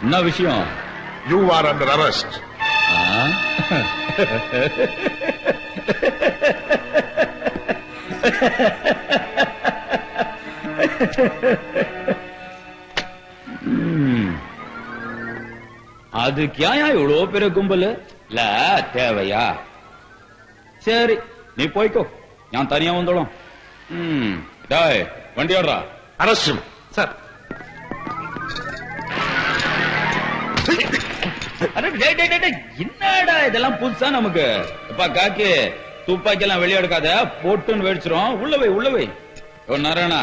என்ன விஷயம்? You are under arrest. அதுக்கு ஏன் இவ்வளோ பெரிய கும்பல்? இல்ல தேவையா? சரி நீ போய்க்கோ, நான் தனியா வந்துடும். வண்டி ஓடுறா. Arrest him. சார் என்னடா இதெல்லாம் புதுசா நமக்கு? இப்ப காக்கி துப்பாக்கி எல்லாம் வெளியே எடுக்காத, போட்டுன்னு வெடிச்சிரும். உள்ள வை நாராயணா,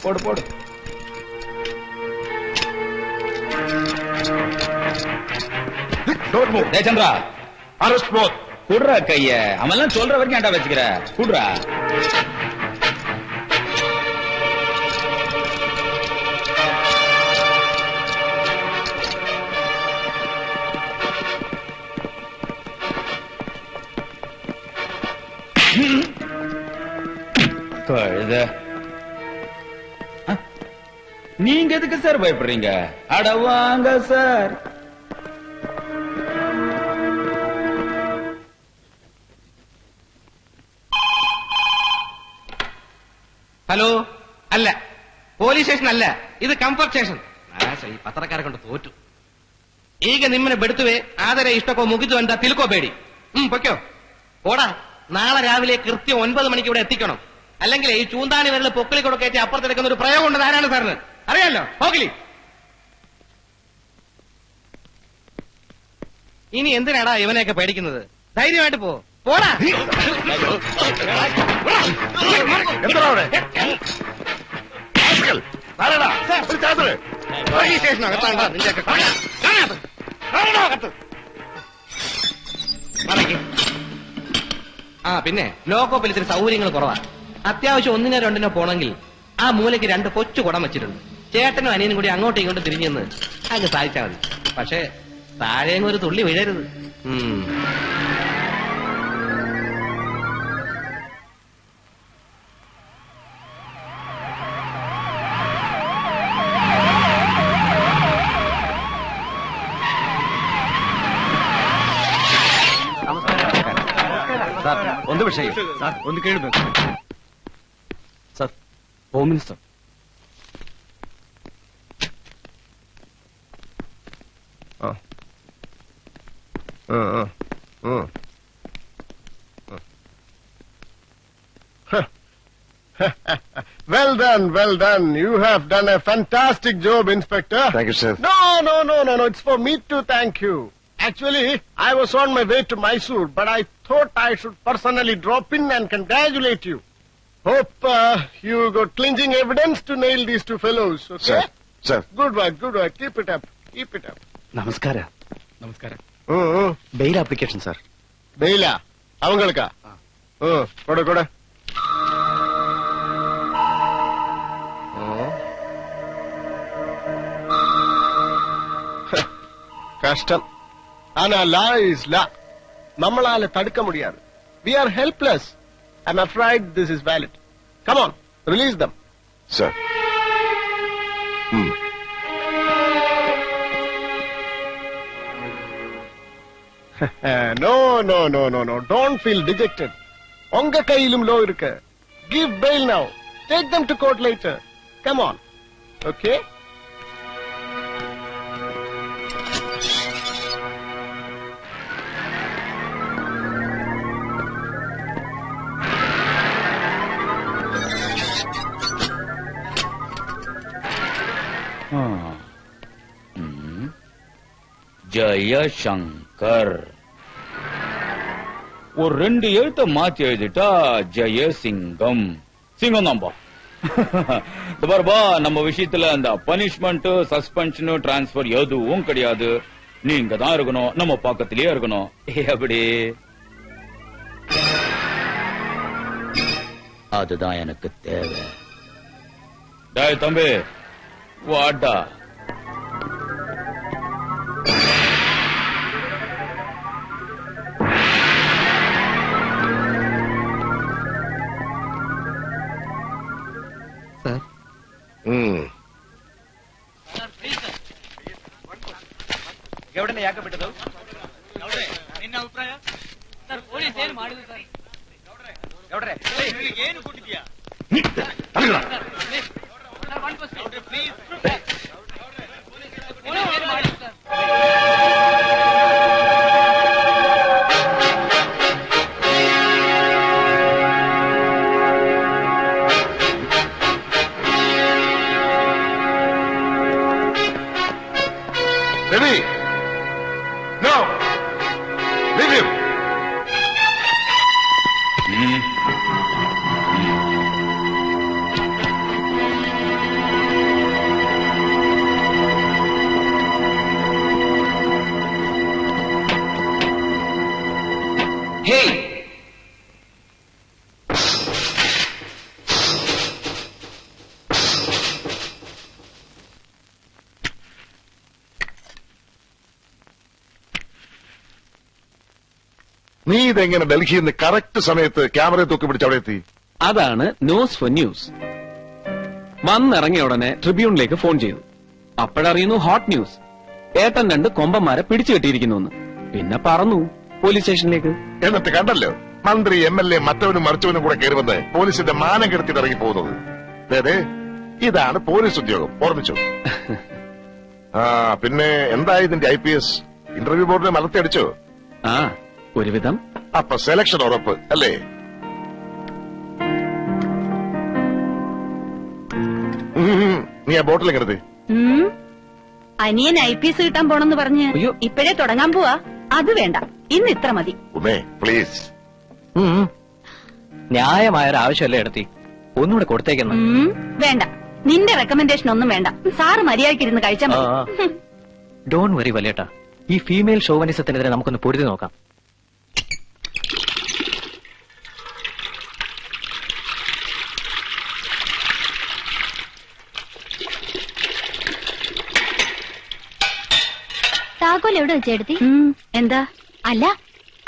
போடு போடு. Don't move. Chandra, Arrest both. குடுறா கைய. அவன் சொல்ற வரைக்கும் ஏன்டா வச்சுக்கிற? குடுறா. நீங்க எதுக்கு சார் பயப்படுறீங்க? அட வாங்க சார். ഹലോ, അല്ല പോലീസ് സ്റ്റേഷൻ അല്ല, ഇത് ಕಂಫರ್ಟ್ ಸ್ಟೇಷನ್. ಈ ಪತ್ರಕಾರ ಕೊಂಡು ತೋಟು. ಈಗ ನಿಮ್ಮನ್ನ ಬಿಡುತ್ತವೆ, ಆದರೆ ಇಷ್ಟಕ್ಕೋ ಮುಗಿದು ಅಂತ ತಿಳ್ಕೋಬೇಡಿ. പൊയ്ക്കോ. ഓടാ, നാളെ രാവിലെ കൃത്യം 9 മണിക്ക് ഇവിടെ എത്തിക്കണം. അല്ലെങ്കിൽ ഈ ചൂന്താണി വിരൽ പൊക്കിളി കൊടുക്കേറ്റ് അപ്പുറത്തെടുക്കുന്ന ഒരു പ്രയോഗം ഉണ്ട്. ആരാണ് സാറിന് അറിയാലോ? പോകിലി. ഇനി എന്തിനാടാ ഇവനെയൊക്കെ പേടിക്കുന്നത്? ധൈര്യമായിട്ട് പോടാ. സ്റ്റേഷനകത്താണ്ടാ നിന്റെയൊക്കെ. പിന്നെ ലോക്കോപ്പിൽ ഇത്തിരി സൗകര്യങ്ങൾ കുറവാ. അത്യാവശ്യം 1 2 പോണെങ്കിൽ ആ മൂലയ്ക്ക് 2 കൊച്ചു കുടം വെച്ചിട്ടുണ്ട്. ചേട്ടനും അനിയനും കൂടി അങ്ങോട്ടും ഇങ്ങോട്ടും തിരിഞ്ഞെന്ന് അങ്ങ് സാധിച്ചാൽ മതി. പക്ഷേ താഴേങ്ങ് ഒരു തുള്ളി വീഴരുത്. സാർ ഒന്ന് വിഷയം സാർ ഒന്ന് കേൾಬೇಕು sir. Home minister. Well done, well done. You have done a fantastic job, Inspector. Thank you, sir. No. It's for me to thank you. Actually, I was on my way to Mysore, but I thought I should personally drop in and congratulate you. Hope you got clinching evidence to nail these 2 fellows, okay? Sir. Good work. Keep it up. നമസ്കാരം. Bail application sir. Baila. Avangalukka. Koda. കഷ്ടം. ആനാ law is law. നമ്മളാലെ തടുക്ക മുടിயாது. We are helpless. I'm afraid this is valid. Come on, release them. Sir. No. Don't feel dejected. உங்க கையிலும் law இருக்கு. Give bail now. Take them to court later. Come on. Okay? Jaishankar. ஒரு 2 எழுத்த மாத்தி எழுதிட்டா ஜெயசிங்கம். சிங்கம் தான்பா. பாருபா, நம்ம விஷயத்துல அந்த பனிஷ்மெண்ட், சஸ்பென்ஷன், டிரான்ஸ்பர் எதுவும் கிடையாது. நீங்க தான் இருக்கணும், நம்ம பக்கத்திலேயே இருக்கணும். எப்படி? அதுதான் எனக்கு தேவை. டேய் தம்பி, வாடா. Sir. Hmm. Sir, please, sir. ಎವಡನೆ ಯಾಕೆ ಬಿಟ್ಟದು? ನಿನ್ನ ಅಭಿಪ್ರಾಯ ಸರ್? ಪೊಲೀಸ್ ಏನು ಮಾಡಿದ್ರು ಸರ್? ಎವಡ್ರೆ ಏನು ಕೊಟ್ಟಿದ್ಯಾ? Baby! No! Leave him! Hey! നീ ഇതെങ്ങനെ ഡൽഹിയിൽ നിന്ന് കറക്റ്റ് സമയത്ത് ക്യാമറയെ തൂക്കി പിടിച്ച് അവിടെ എത്തി? അതാണ് ന്യൂസ് ഫോർ ന്യൂസ്. വന്നിറങ്ങിയ ഉടനെ ട്രിബ്യൂണിലേക്ക് ഫോൺ ചെയ്തു. അപ്പോഴറിയുന്നു ഹോട്ട് ന്യൂസ്. ഏട്ടൻ 2 കൊമ്പന്മാരെ പിടിച്ചു കെട്ടിയിരിക്കുന്നു. പിന്നെ പറന്നു പോലീസ് സ്റ്റേഷനിലേക്ക്. എന്നിട്ട് കണ്ടല്ലോ, മന്ത്രി, MLA, മറ്റവനും മറിച്ചവനും കൂടെ കയറി വന്ന് പോലീസിന്റെ മാനം കെടുത്തിട്ട് ഇറങ്ങി പോകുന്നത്. അതെ, ഇതാണ് പോലീസ് ഉദ്യോഗം, ഓർമ്മിച്ചു? ആ, പിന്നെ എന്തായി ഇതിന്റെ IPS ഇന്റർവ്യൂ ബോർഡിനെ മലർത്തിയടിച്ചോ? ആ, ഒരുവിധം. അപ്പൊ സെലക്ഷൻ ഉറപ്പ് അല്ലേ? നീ ആ ബോട്ടിൽ എങ്ങനത്തെ? അനിയൻ IPS കിട്ടാൻ പോണെന്ന് പറഞ്ഞ് അയ്യോ. ഇപ്പോഴേ തുടങ്ങാൻ പോവാ. അത് വേണ്ട, ഇന്ന് ഇത്ര മതി. ഉമേ പ്ലീസ്. ന്യായമായ ഒരു ആവശ്യമല്ലേ എടുത്തി, ഒന്നുകൂടെ കൊടുത്തേക്കുന്നു. വേണ്ട, നിന്റെ റെക്കമെൻഡേഷൻ ഒന്നും വേണ്ട. സാറ് മര്യാദയ്ക്ക് ഇരുന്ന് കഴിച്ചാൽ മതി. ഡോൺ വറി വലിയേട്ടാ, ഈ ഫീമെയിൽ ഷോവനിസത്തിനെതിരെ നമുക്കൊന്ന് പൊരുതി നോക്കാം. താക്കോൽ എവിടെ വെച്ചെടുത്തി? എന്താ? അല്ല,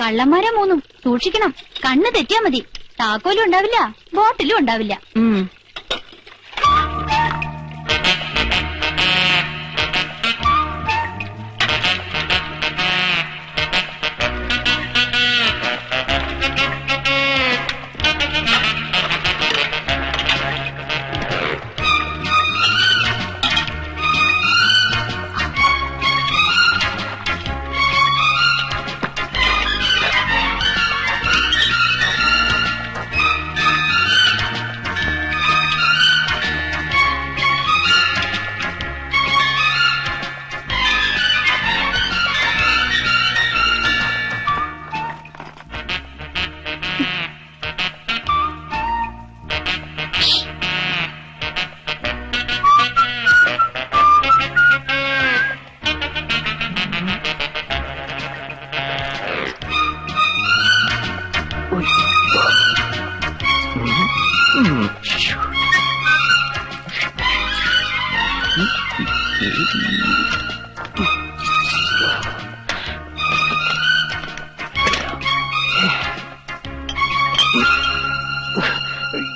കള്ളന്മാരെ 3 സൂക്ഷിക്കണം. കണ്ണ് തെറ്റിയാ മതി. താക്കോലും ഉണ്ടാവില്ല, ബോട്ടിലും ഉണ്ടാവില്ല.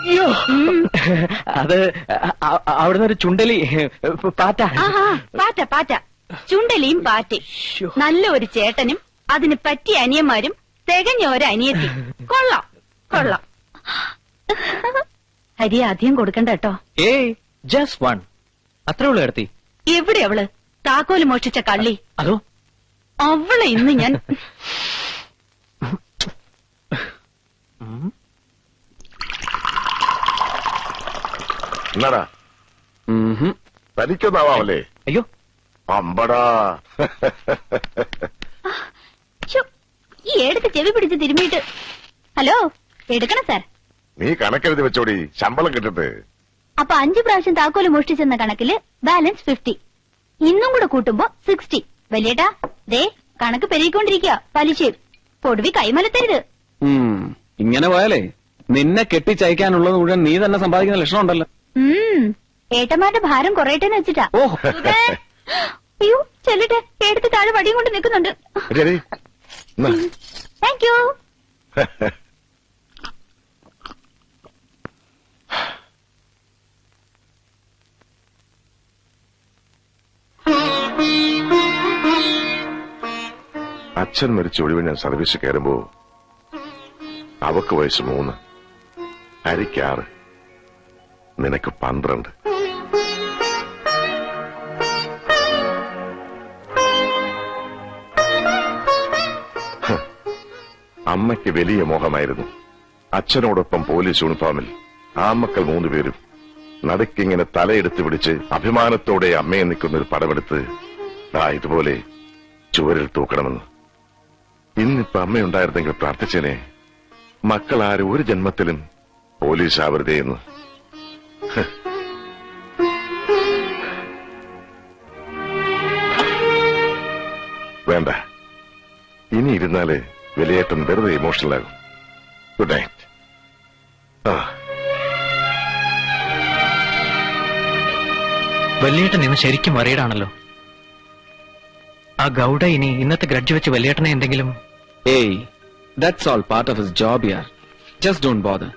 അയ്യോ, അത് അവിടുന്ന് ഒരു ചുണ്ടലി പാറ്റ. പാറ്റ പാറ്റ, ചുണ്ടലിയും പാറ്റയും. നല്ല ഒരു ചേട്ടനും അതിന് പറ്റിയ അനിയന്മാരും തികഞ്ഞ ഒരു അനിയത്തി. കൊള്ളാം കൊള്ളാം. ഹരി അധികം കൊടുക്കണ്ട കേട്ടോ. ഏയ്, ജസ്റ്റ് 1. അത്രേ ഉള്ളു എടുത്തി. എവിടെ അവള്? താക്കോല് മോഷ്ടിച്ച കള്ളി. അതോ അവളെ ഇന്ന് ഞാൻ എന്നാടാ തനിക്കൊന്നാവാമല്ലേ? അയ്യോ, അമ്പടാ. ശ്ശോ, ഈ എടുത്ത് ചെവി പിടിച്ച് തിരുമ്മിയിട്ട്. ഹലോ, എടുക്കണം സാർ. നീ കണക്കെഴുതി വെച്ചോടി, ശമ്പളം കിട്ടിട്ട്. അപ്പൊ 5 പ്രാവശ്യം താക്കോല് മോഷ്ടിച്ചെന്ന കണക്കില് ബാലൻസ് 50. ഇന്നും കൂടെ കൂട്ടുമ്പോ 60. വലിയേട്ടാ, ദേ കണക്ക് പെരുകിക്കൊണ്ടിരിക്കുക. പലിശയും പൊടുവി കൈമലത്തരുത്. ഇങ്ങനെ പോയാലേ നിന്നെ കെട്ടിച്ചയക്കാനുള്ളത് മുഴുവൻ നീ തന്നെ സമ്പാദിക്കുന്ന ലക്ഷണം ഉണ്ടല്ലോ. ഏട്ടന്മാരുടെ ഭാരം കുറയട്ടെന്ന് വെച്ചിട്ടാ. ഓഹ്. അയ്യോ, ചെല്ലട്ടെ. എടുത്ത് താഴെ വടിയും കൊണ്ട് നിൽക്കുന്നുണ്ട്. Thank you. അച്ഛൻ മരിച്ച ഒഴിവ് ഞാൻ സർവീസ് കയറുമ്പോ അവക്ക് വയസ്സ് 3, ഹരിക്ക് 6, നിനക്ക് 12. അമ്മയ്ക്ക് വലിയ മോഹമായിരുന്നു അച്ഛനോടൊപ്പം പോലീസ് യൂണിഫോമിൽ ആമക്കൾ 3 പേരും നടുക്കിങ്ങനെ തലയെടുത്ത് പിടിച്ച് അഭിമാനത്തോടെ അമ്മയെ നിൽക്കുന്ന ഒരു പടമെടുത്ത് ഇതുപോലെ ചുവരിൽ തൂക്കണമെന്ന്. ഇന്നിപ്പോ അമ്മയുണ്ടായിരുന്നെങ്കിൽ പ്രാർത്ഥിച്ചേനെ, മക്കൾ ആരും ഒരു ജന്മത്തിലും പോലീസ് ആവരുതേ എന്ന്. വേണ്ട, ഇനി ഇരുന്നാല് വലിയേട്ടൻ വെറുതെ ഇമോഷണൽ ആകും. Good night. വലിയേട്ടൻ ഇന്ന് ശരിക്കും വറീഡാണല്ലോ. ആ ഗൗഡ ഇനി ഇന്നത്തെ ഗ്രഡ്ജ് വെച്ച് വലിയേട്ടനെ എന്തെങ്കിലും... ഏയ്, that's all part of his job Yar. Just don't bother.